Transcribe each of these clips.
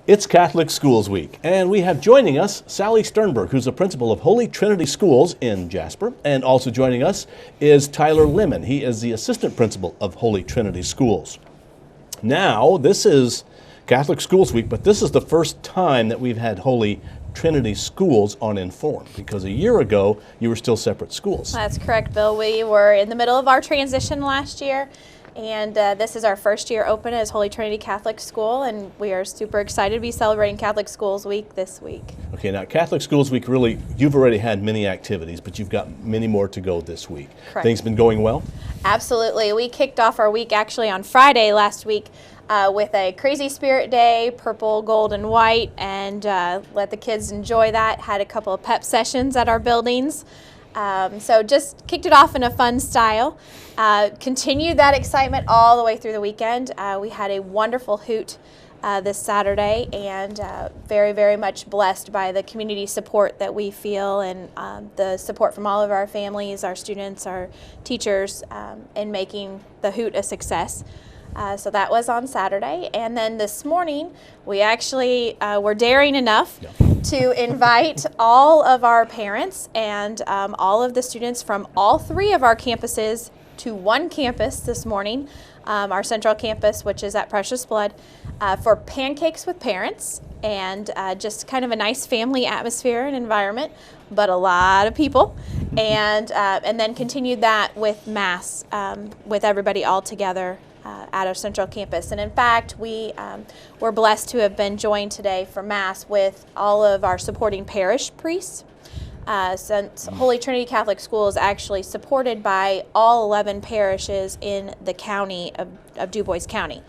It's Catholic Schools Week, and we have joining us Sally Sternberg, who's the principal of Holy Trinity Schools in Jasper, and also joining us is Tyler Lemen. He is the assistant principal of Holy Trinity Schools. Now, this is Catholic Schools Week, but this is the first time that we've had Holy Trinity Schools on in.form, because a year ago you were still separate schools. That's correct, Bill. We were in the middle of our transition last year, and this is our first year open as Holy Trinity Catholic School, and we are super excited to be celebrating Catholic Schools Week this week. Okay, now Catholic Schools Week, really, you've already had many activities, but you've got many more to go this week. Correct. Things been going well? Absolutely. We kicked off our week actually on Friday last week with a Crazy Spirit Day, purple, gold, and white, and let the kids enjoy that. Had a couple of pep sessions at our buildings. So just kicked it off in a fun style. Continued that excitement all the way through the weekend. We had a wonderful hoot this Saturday, and very, very much blessed by the community support that we feel, and the support from all of our families, our students, our teachers, in making the hoot a success. So that was on Saturday, and then this morning we actually were daring enough to invite all of our parents and all of the students from all three of our campuses to one campus this morning, our central campus, which is at Precious Blood, for pancakes with parents, and just kind of a nice family atmosphere and environment, but a lot of people, and then continued that with Mass with everybody all together at our central campus. And in fact, we were blessed to have been joined today for Mass with all of our supporting parish priests. Since Holy Trinity Catholic School is actually supported by all 11 parishes in the county of Du Bois County.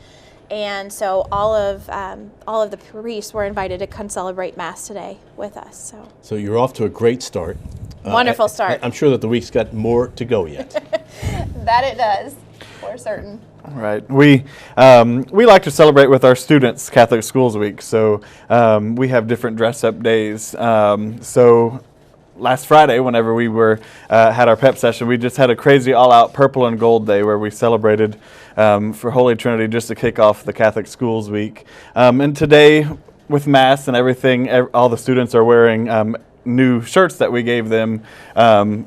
And so all of the priests were invited to come celebrate Mass today with us. So you're off to a great start. Wonderful start. I'm sure that the week's got more to go yet. That it does, for certain. All right. We like to celebrate with our students Catholic Schools Week, so we have different dress-up days. So last Friday, whenever we had our pep session, we just had a crazy all-out purple and gold day where we celebrated for Holy Trinity just to kick off the Catholic Schools Week. And today, with Mass and everything, all the students are wearing new shirts that we gave them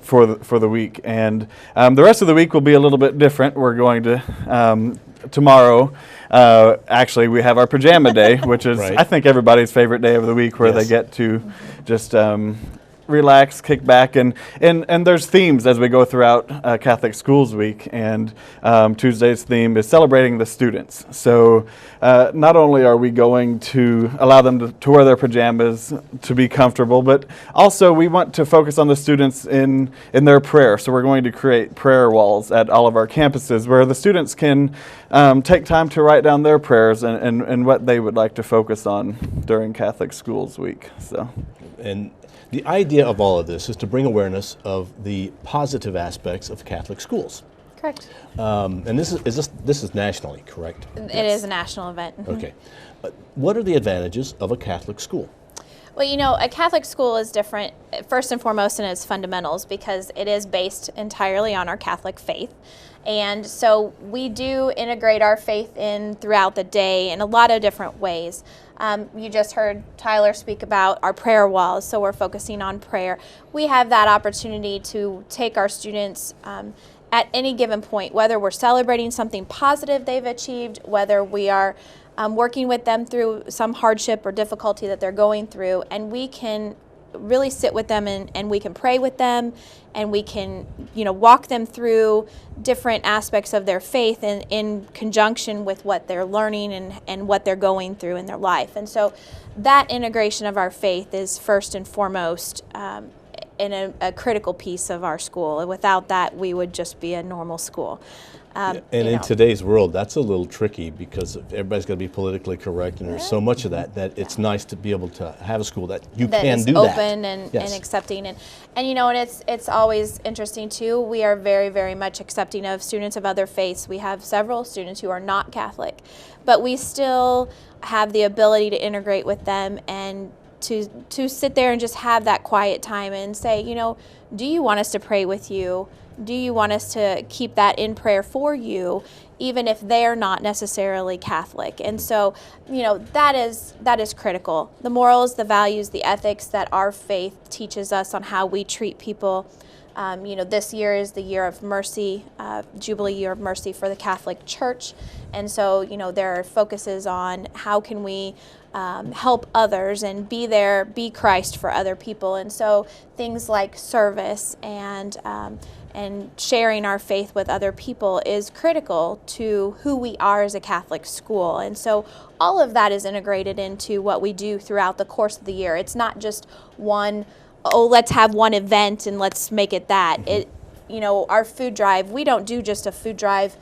for the week, and the rest of the week will be a little bit different. We're going to tomorrow. Actually, we have our pajama day, which is right. I think everybody's favorite day of the week, where Yes. they get to just relax, kick back, and there's themes as we go throughout Catholic Schools Week, and Tuesday's theme is celebrating the students. So not only are we going to allow them to wear their pajamas to be comfortable, but also we want to focus on the students in their prayer. So we're going to create prayer walls at all of our campuses where the students can take time to write down their prayers and what they would like to focus on during Catholic Schools Week. And the idea of all of this is to bring awareness of the positive aspects of Catholic schools. Correct. And this is nationally, correct? It is a national event. Mhm. Okay. What are the advantages of a Catholic school? Well, you know, a Catholic school is different, first and foremost, in its fundamentals, because it is based entirely on our Catholic faith. And so we do integrate our faith in throughout the day in a lot of different ways. You just heard Tyler speak about our prayer walls, so we're focusing on prayer. We have that opportunity to take our students at any given point, whether we're celebrating something positive they've achieved, whether we are working with them through some hardship or difficulty that they're going through, and we can really sit with them and we can pray with them, and we can, you know, walk them through different aspects of their faith in conjunction with what they're learning and what they're going through in their life. And so that integration of our faith is first and foremost in a critical piece of our school. And without that, we would just be a normal school. And in today's world, that's a little tricky because everybody's got to be politically correct, and there's so much of that it's nice to be able to have a school that you can do that. Open and accepting, and you know, and it's always interesting too. We are very, very much accepting of students of other faiths. We have several students who are not Catholic, but we still have the ability to integrate with them and to sit there and just have that quiet time and say, you know, do you want us to pray with you? Do you want us to keep that in prayer for you? even if they're not necessarily Catholic. And so, that is critical. The morals, the values, the ethics that our faith teaches us on how we treat people. This year is the year of mercy, Jubilee Year of Mercy for the Catholic Church. And so, there are focuses on how can we help others and be Christ for other people. And so things like service and sharing our faith with other people is critical to who we are as a Catholic school. And so all of that is integrated into what we do throughout the course of the year. It's not just let's have one event and let's make it that. Our food drive, we don't do just a food drive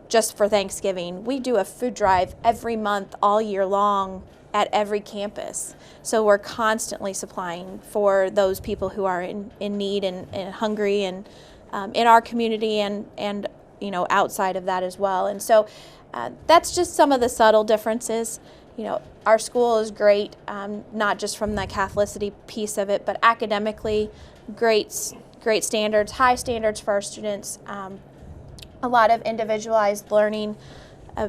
just for Thanksgiving. We do a food drive every month, all year long, at every campus. So we're constantly supplying for those people who are in need and hungry, and in our community and outside of that as well. And so that's just some of the subtle differences. Our school is great, not just from the Catholicity piece of it, but academically, great standards, high standards for our students, a lot of individualized learning,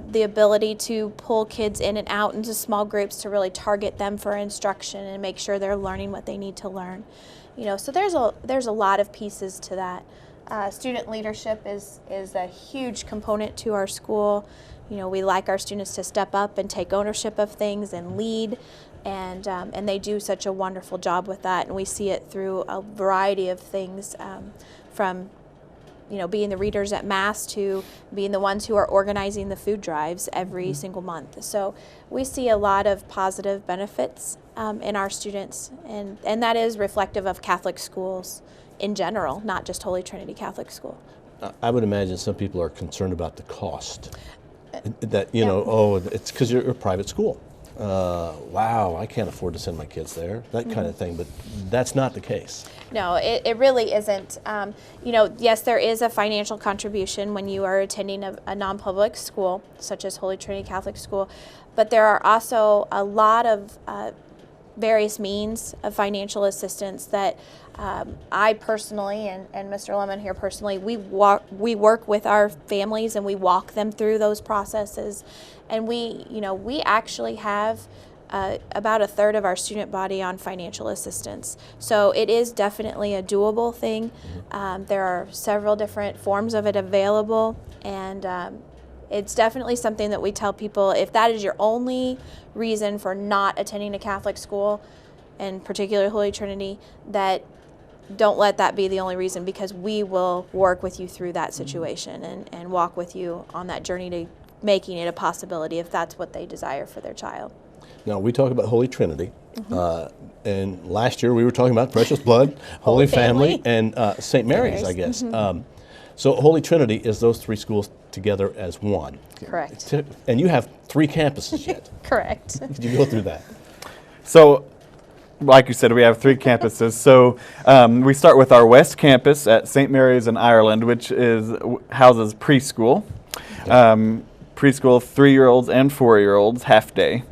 the ability to pull kids in and out into small groups to really target them for instruction and make sure they're learning what they need to learn. So there's a lot of pieces to that. Student leadership is a huge component to our school. We like our students to step up and take ownership of things and lead, and they do such a wonderful job with that. And we see it through a variety of things, from being the readers at Mass to being the ones who are organizing the food drives every single month. So we see a lot of positive benefits in our students, and that is reflective of Catholic schools in general, not just Holy Trinity Catholic School. I would imagine some people are concerned about the cost. That, it's because you're a private school. Wow, I can't afford to send my kids there, that kind of thing, but that's not the case. No, it really isn't. Yes, there is a financial contribution when you are attending a non-public school, such as Holy Trinity Catholic School, but there are also a lot of various means of financial assistance that I personally and Mr. Lemen here personally, we work with our families and we walk them through those processes, and we actually have about a third of our student body on financial assistance. So it is definitely a doable thing. There are several different forms of it available, and it's definitely something that we tell people, if that is your only reason for not attending a Catholic school, and particularly Holy Trinity, that don't let that be the only reason, because we will work with you through that situation and walk with you on that journey to making it a possibility if that's what they desire for their child. Now, we talk about Holy Trinity, and last year we were talking about Precious Blood, Holy Family, and St. Mary's, I guess. So Holy Trinity is those three schools together as one. Correct. And you have 3 campuses yet. Correct. Could you go through that? So, like you said, we have 3 campuses. So we start with our West Campus at St. Mary's in Ireland, which houses preschool. Preschool 3-year-olds and 4-year-olds, half day.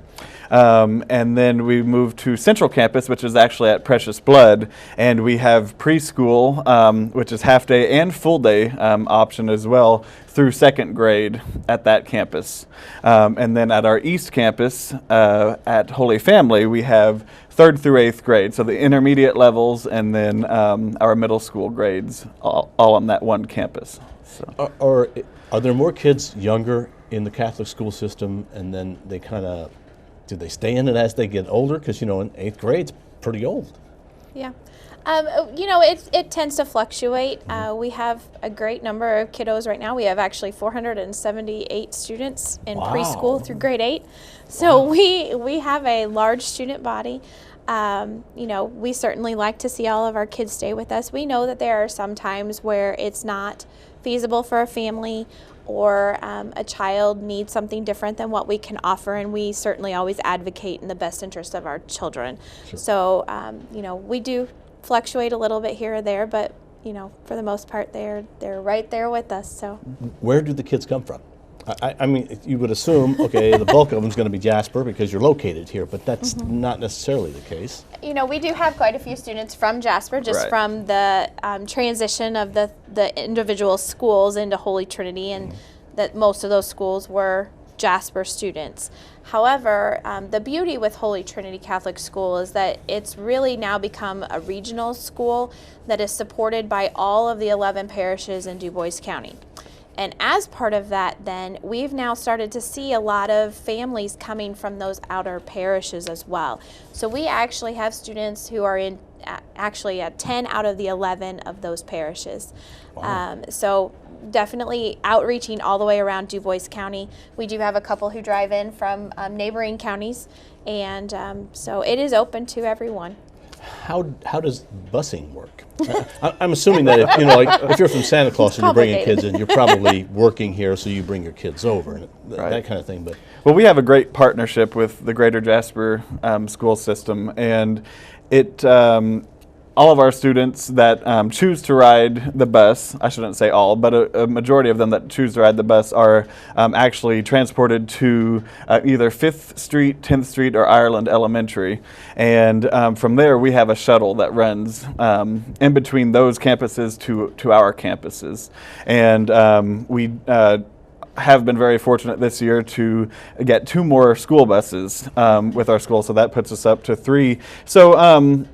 And then we move to Central Campus, which is actually at Precious Blood, and we have preschool, which is half day and full day option as well, through 2nd grade at that campus. And then at our East Campus at Holy Family, we have 3rd through 8th grade, so the intermediate levels, and then our middle school grades, all on that one campus. So. Are there more kids younger in the Catholic school system, and then they do they stay in it as they get older? Because, in 8th grade's pretty old. Yeah. It tends to fluctuate. We have a great number of kiddos right now. We have actually 478 students in preschool through grade 8. So we have a large student body. We certainly like to see all of our kids stay with us. We know that there are some times where it's not feasible for a family, or a child needs something different than what we can offer, and we certainly always advocate in the best interest of our children. Sure. So, we do fluctuate a little bit here or there, but, for the most part, they're right there with us. So, where do the kids come from? I mean, you would assume, okay, the bulk of them is going to be Jasper because you're located here, but that's not necessarily the case. We do have quite a few students from Jasper, just from the transition of the individual schools into Holy Trinity, and that most of those schools were Jasper students. However, the beauty with Holy Trinity Catholic School is that it's really now become a regional school that is supported by all of the 11 parishes in Du Bois County. And as part of that, then, we've now started to see a lot of families coming from those outer parishes as well. So we actually have students who are in actually 10 out of the 11 of those parishes. Wow. So definitely outreaching all the way around Du Bois County. We do have a couple who drive in from neighboring counties, and so it is open to everyone. How does busing work? I'm assuming that if you're from Santa Claus and you're bringing kids in, you're probably working here, so you bring your kids over and that kind of thing. But well, we have a great partnership with the Greater Jasper school system, and it all of our students that choose to ride the bus, I shouldn't say all, but a majority of them that choose to ride the bus are actually transported to either 5th Street, 10th Street, or Ireland Elementary. And from there, we have a shuttle that runs in between those campuses to our campuses. And we have been very fortunate this year to get 2 more school buses with our school, so that puts us up to 3. So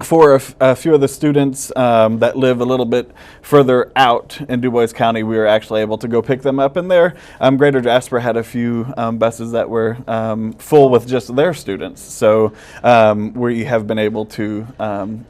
for a few of the students that live a little bit further out in Du Bois County, we were actually able to go pick them up in there. Greater Jasper had a few buses that were full with just their students. So we have been able to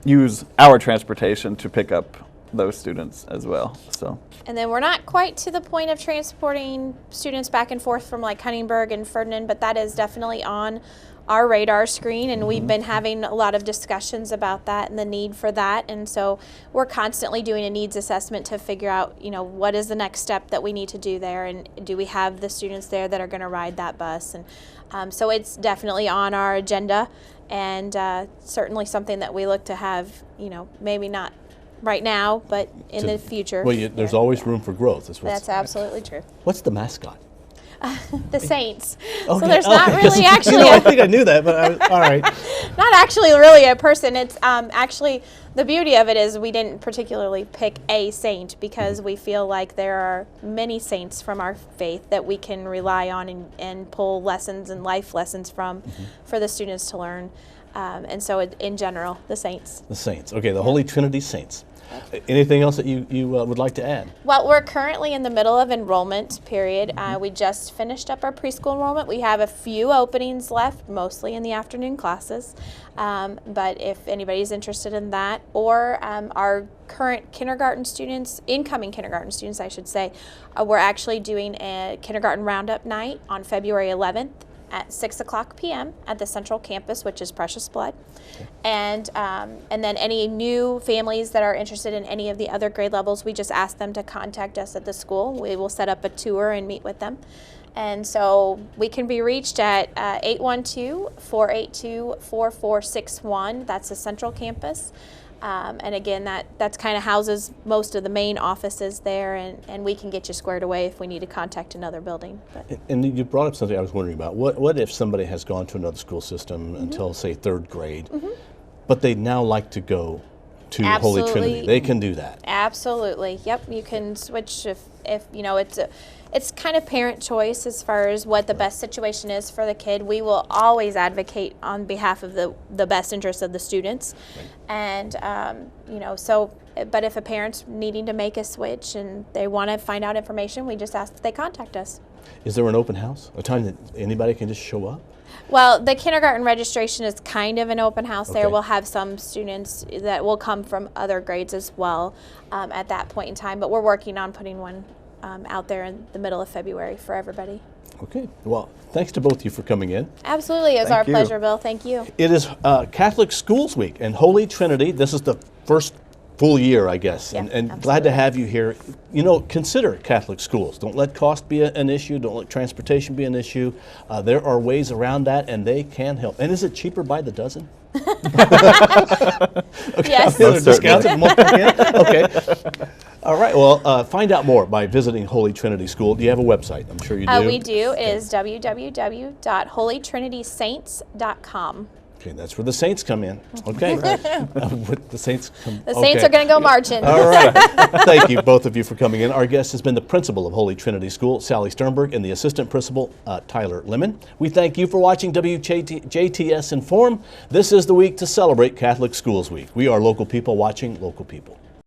use our transportation to pick up those students as well. So. And then we're not quite to the point of transporting students back and forth from like Huntingburg and Ferdinand, but that is definitely on our radar screen, and we've been having a lot of discussions about that and the need for that. And so we're constantly doing a needs assessment to figure out, what is the next step that we need to do there, and do we have the students there that are going to ride that bus. And so it's definitely on our agenda, and certainly something that we look to have, maybe not right now, but in the future. Well, there's always room for growth. That's absolutely true. What's the mascot? The Saints. Okay. So there's not really actually I think I knew that, but all right. Not actually really a person. It's actually, the beauty of it is we didn't particularly pick a saint, because we feel like there are many saints from our faith that we can rely on and pull lessons and life lessons from for the students to learn. And so in general, the saints. The saints. Okay, the Holy Trinity Saints. Anything else that you would like to add? Well, we're currently in the middle of enrollment period. We just finished up our preschool enrollment. We have a few openings left, mostly in the afternoon classes. But if anybody's interested in that, or our current kindergarten students, incoming kindergarten students, I should say, we're actually doing a kindergarten roundup night on February 11th. At 6:00 p.m. at the Central Campus, which is Precious Blood. And then any new families that are interested in any of the other grade levels, we just ask them to contact us at the school. We will set up a tour and meet with them. And so we can be reached at 812-482-4461. That's the Central Campus. And again, that's kind of houses most of the main offices there, and we can get you squared away if we need to contact another building. But. And you brought up something I was wondering about. What if somebody has gone to another school system until, say, 3rd grade, but they'd now like to go to Absolutely. Holy Trinity? They can do that. Absolutely. Yep. You can switch if it's kind of parent choice as far as what the best situation is for the kid. We will always advocate on behalf of the best interest of the students. Right. And, but if a parent's needing to make a switch and they want to find out information, we just ask that they contact us. Is there an open house? A time that anybody can just show up? Well, the kindergarten registration is kind of an open house there. Okay. We'll have some students that will come from other grades as well at that point in time, but we're working on putting one out there in the middle of February for everybody. Okay. Well, thanks to both of you for coming in. Absolutely. It was our pleasure, Bill. Thank you. It is Catholic Schools Week, and Holy Trinity, this is the first full year, I guess, Yeah, and glad to have you here. Consider Catholic schools. Don't let cost be an issue. Don't let transportation be an issue. There are ways around that, and they can help. And is it cheaper by the dozen? Okay. Yes. Discounted Okay. All right. Well, find out more by visiting Holy Trinity School. Do you have a website? I'm sure you do. We do. It is www.holytrinitysaints.com. Okay, that's where the Saints come in. Okay. With the Saints come. The Saints are going to go marching. All right. Thank you, both of you, for coming in. Our guest has been the principal of Holy Trinity School, Sally Sternberg, and the assistant principal, Tyler Lemen. We thank you for watching WJTS in.form. This is the week to celebrate Catholic Schools Week. We are local people watching local people.